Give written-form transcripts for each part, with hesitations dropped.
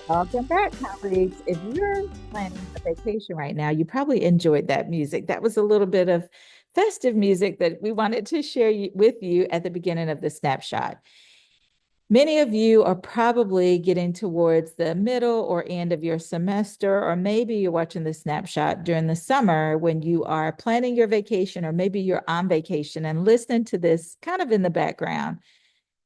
Welcome back, colleagues. If you're planning a vacation right now, you probably enjoyed that music. That was a little bit of festive music that we wanted to share with you at the beginning of the snapshot. Many of you are probably getting towards the middle or end of your semester, or maybe you're watching the snapshot during the summer when you are planning your vacation, or maybe you're on vacation and listening to this kind of in the background.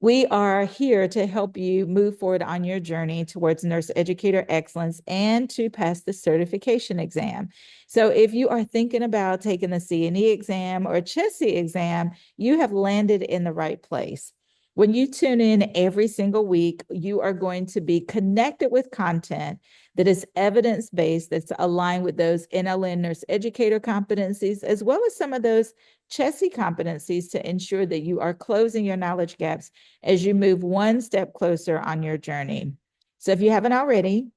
We are here to help you move forward on your journey towards nurse educator excellence and to pass the certification exam. So if you are thinking about taking the CNE exam or CHESI exam, you have landed in the right place. When you tune in every single week, you are going to be connected with content that is evidence-based, that's aligned with those NLN nurse educator competencies, as well as some of those CHESI competencies to ensure that you are closing your knowledge gaps as you move one step closer on your journey. So if you haven't already,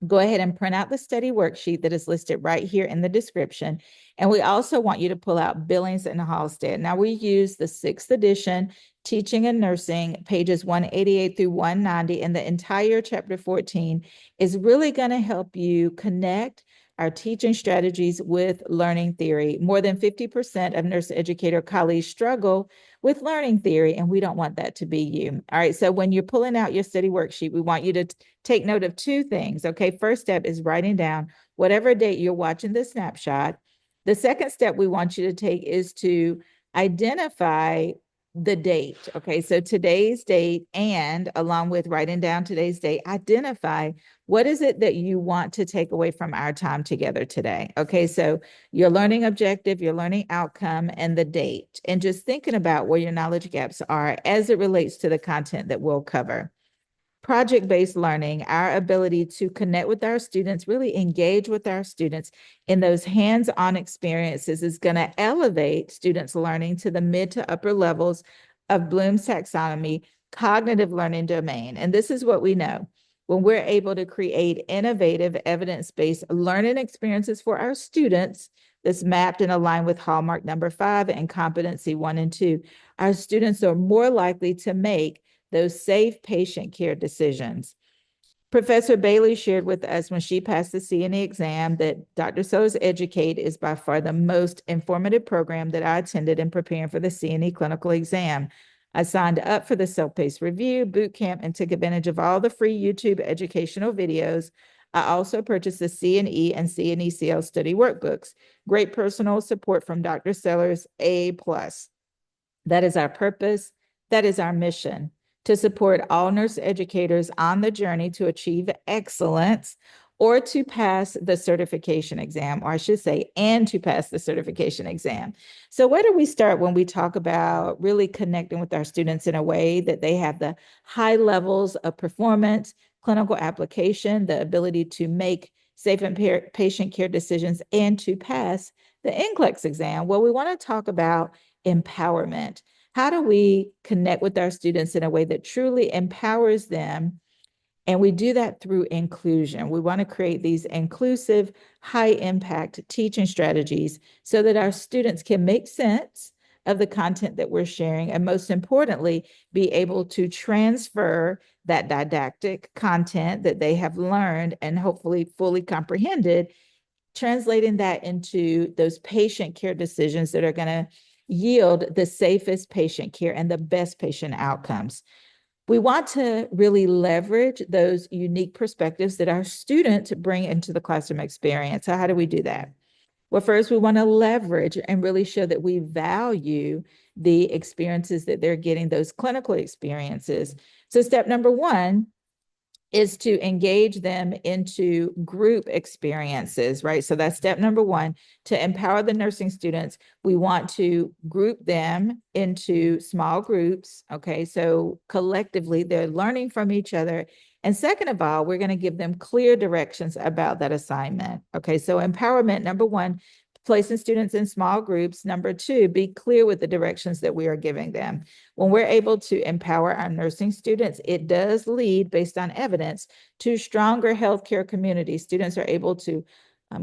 go ahead and print out the study worksheet that is listed right here in the description. And we also want you to pull out Billings and Halstead. Now we use the 6th edition, Teaching and Nursing, pages 188 through 190, and the entire chapter 14 is really going to help you connect our teaching strategies with learning theory. More than 50% of nurse educator colleagues struggle with learning theory, and we don't want that to be you. All right, so when you're pulling out your study worksheet, we want you to take note of two things, okay? First step is writing down whatever date you're watching the snapshot. The second step we want you to take is to identify the date, okay? So today's date, and along with writing down today's date, identify what is it that you want to take away from our time together today, okay? So your learning objective, your learning outcome, and the date, and just thinking about where your knowledge gaps are as it relates to the content that we'll cover. Project-based learning, our ability to connect with our students, really engage with our students in those hands-on experiences, is going to elevate students' learning to the mid to upper levels of Bloom's taxonomy cognitive learning domain. And this is what we know. When we're able to create innovative, evidence-based learning experiences for our students that's mapped and aligned with hallmark number 5 and competency 1 and 2, our students are more likely to make those safe patient care decisions. Professor Bailey shared with us when she passed the CNE exam that Dr. Sellars Educate is by far the most informative program that I attended in preparing for the CNE clinical exam. I signed up for the self-paced review, boot camp, and took advantage of all the free YouTube educational videos. I also purchased the CNE and CNECL study workbooks. Great personal support from Dr. Sellars, A+. That is our purpose. That is our mission, to support all nurse educators on the journey to achieve excellence or to pass the certification exam, or I should say, and to pass the certification exam. So where do we start when we talk about really connecting with our students in a way that they have the high levels of performance, clinical application, the ability to make safe and patient care decisions, and to pass the NCLEX exam? Well, we want to talk about empowerment. How do we connect with our students in a way that truly empowers them? And we do that through inclusion. We want to create these inclusive, high-impact teaching strategies so that our students can make sense of the content that we're sharing, and most importantly, be able to transfer that didactic content that they have learned and hopefully fully comprehended, translating that into those patient care decisions that are going to yield the safest patient care and the best patient outcomes. We want to really leverage those unique perspectives that our students bring into the classroom experience. So how do we do that? Well, first, we want to leverage and really show that we value the experiences that they're getting, those clinical experiences. So step number 1 is to engage them into group experiences, right? So that's step number 1. To empower the nursing students, we want to group them into small groups, okay? So collectively, they're learning from each other. And second of all, we're going to give them clear directions about that assignment, okay? So empowerment, number 1, placing students in small groups. Number 2, be clear with the directions that we are giving them. When we're able to empower our nursing students, it does lead, based on evidence, to stronger healthcare communities. Students are able to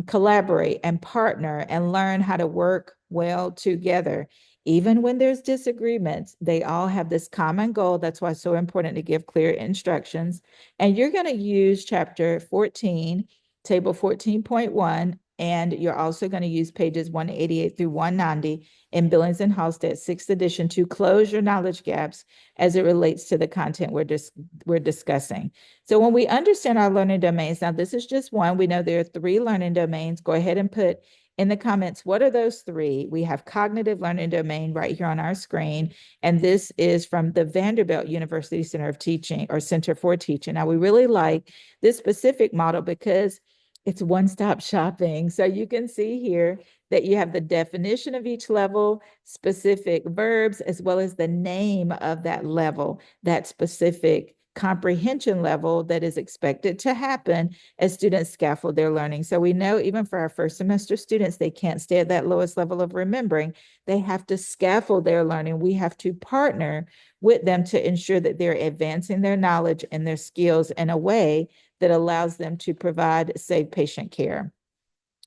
collaborate and partner and learn how to work well together. Even when there's disagreements, they all have this common goal. That's why it's so important to give clear instructions. And you're going to use chapter 14, table 14.1, and you're also going to use pages 188 through 190 in Billings and Halstead 6th edition to close your knowledge gaps as it relates to the content we're discussing. So when we understand our learning domains, now this is just one. We know there are 3 learning domains. Go ahead and put in the comments, what are those 3? We have cognitive learning domain right here on our screen. And this is from the Vanderbilt University Center of Teaching or Center for Teaching. Now we really like this specific model because it's one-stop shopping. So you can see here that you have the definition of each level, specific verbs, as well as the name of that level, that specific comprehension level that is expected to happen as students scaffold their learning. So we know even for our first semester students, they can't stay at that lowest level of remembering. They have to scaffold their learning. We have to partner with them to ensure that they're advancing their knowledge and their skills in a way that allows them to provide safe patient care.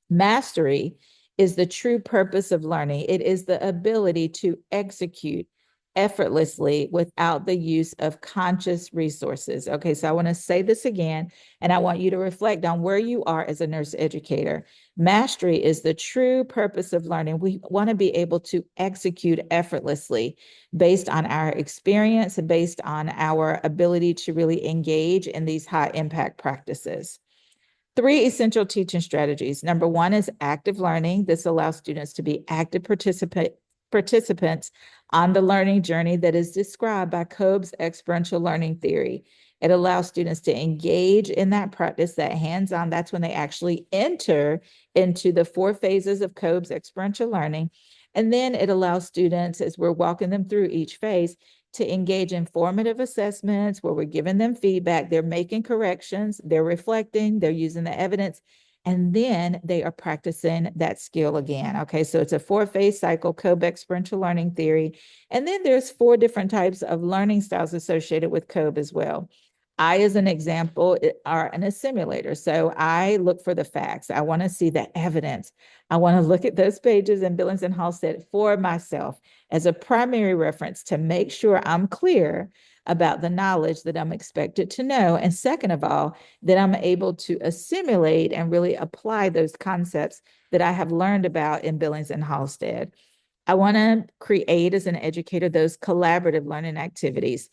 Mastery is the true purpose of learning. It is the ability to execute effortlessly without the use of conscious resources. Okay, so I want to say this again, and I want you to reflect on where you are as a nurse educator. Mastery is the true purpose of learning. We want to be able to execute effortlessly based on our experience and based on our ability to really engage in these high impact practices. 3 essential teaching strategies. Number 1 is active learning. This allows students to be active participants on the learning journey that is described by Kolb's experiential learning theory. It allows students to engage in that practice, that hands-on. That's when they actually enter into the 4 phases of Kolb's experiential learning. And then it allows students, as we're walking them through each phase, to engage in formative assessments where we're giving them feedback, they're making corrections, they're reflecting, they're using the evidence, and then they are practicing that skill again. Okay, so it's a 4-phase cycle, Kolb experiential learning theory. And then there's 4 different types of learning styles associated with Kolb as well. I, as an example, are in a simulator. So I look for the facts. I want to see the evidence. I want to look at those pages in Billings and Halstead for myself as a primary reference to make sure I'm clear about the knowledge that I'm expected to know. And second of all, that I'm able to assimilate and really apply those concepts that I have learned about in Billings and Halstead. I want to create, as an educator, those collaborative learning activities.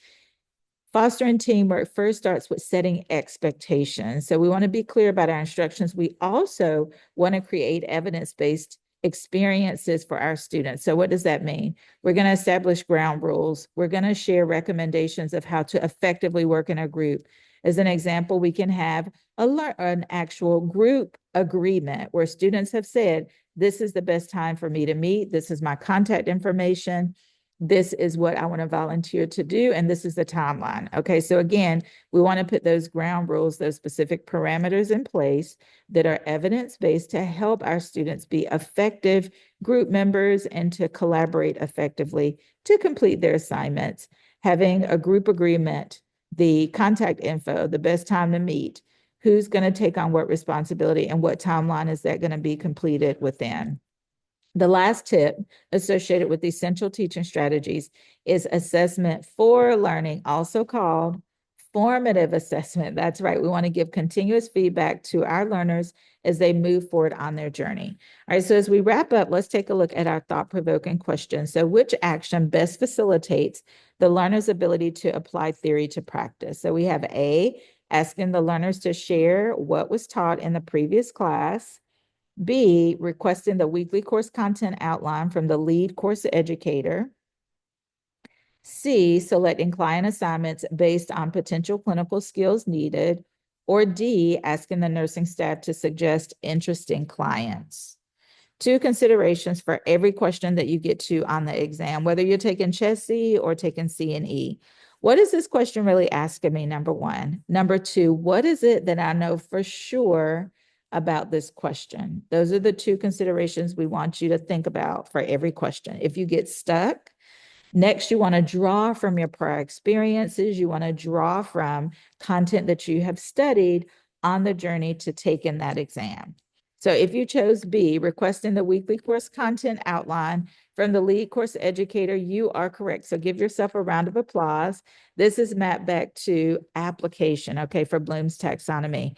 Fostering teamwork first starts with setting expectations. So we want to be clear about our instructions. We also want to create evidence-based experiences for our students. So what does that mean? We're going to establish ground rules. We're going to share recommendations of how to effectively work in a group. As an example, we can have an actual group agreement where students have said, this is the best time for me to meet. This is my contact information. This is what I want to volunteer to do, and this is the timeline. Okay, so again, we want to put those ground rules, those specific parameters in place that are evidence-based to help our students be effective group members and to collaborate effectively to complete their assignments. Having a group agreement, the contact info, the best time to meet, who's going to take on what responsibility, and what timeline is that going to be completed within. The last tip associated with essential teaching strategies is assessment for learning, also called formative assessment. That's right. We want to give continuous feedback to our learners as they move forward on their journey. All right. So as we wrap up, let's take a look at our thought-provoking question. So which action best facilitates the learner's ability to apply theory to practice? So we have A, asking the learners to share what was taught in the previous class. B, requesting the weekly course content outline from the lead course educator. C, selecting client assignments based on potential clinical skills needed. Or D, asking the nursing staff to suggest interesting clients. 2 considerations for every question that you get to on the exam, whether you're taking CHESI or taking C&E. What is this question really asking me, number 1? Number 2, what is it that I know for sure about this question? Those are the 2 considerations we want you to think about for every question. If you get stuck, next you want to draw from your prior experiences. You want to draw from content that you have studied on the journey to take in that exam. So if you chose B, requesting the weekly course content outline from the lead course educator, you are correct. So give yourself a round of applause. This is mapped back to application, okay, for Bloom's taxonomy.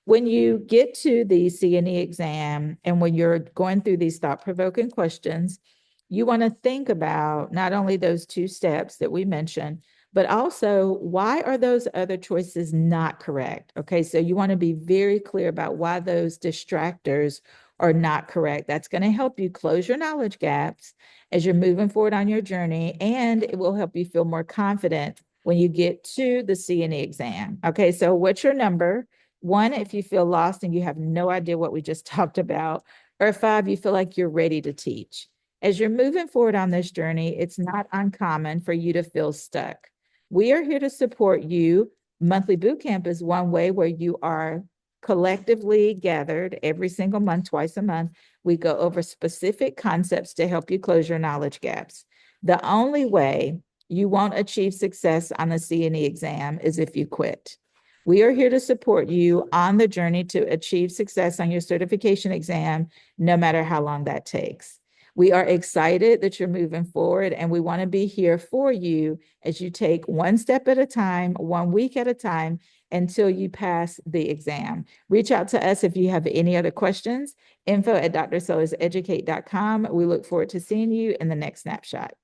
When you get to the C&E exam and when you're going through these thought-provoking questions, you want to think about not only those two steps that we mentioned, but also why are those other choices not correct? Okay, so you want to be very clear about why those distractors are not correct. That's going to help you close your knowledge gaps as you're moving forward on your journey, and it will help you feel more confident when you get to the C&E exam. Okay, so what's your number? 1, if you feel lost and you have no idea what we just talked about, or 5, you feel like you're ready to teach. As you're moving forward on this journey, it's not uncommon for you to feel stuck. We are here to support you. Monthly boot camp is one way where you are collectively gathered every single month, twice a month. We go over specific concepts to help you close your knowledge gaps. The only way you won't achieve success on the C&E exam is if you quit. We are here to support you on the journey to achieve success on your certification exam, no matter how long that takes. We are excited that you're moving forward, and we want to be here for you as you take one step at a time, 1 week at a time, until you pass the exam. Reach out to us if you have any other questions. info@drsellarseducate.com. We look forward to seeing you in the next snapshot.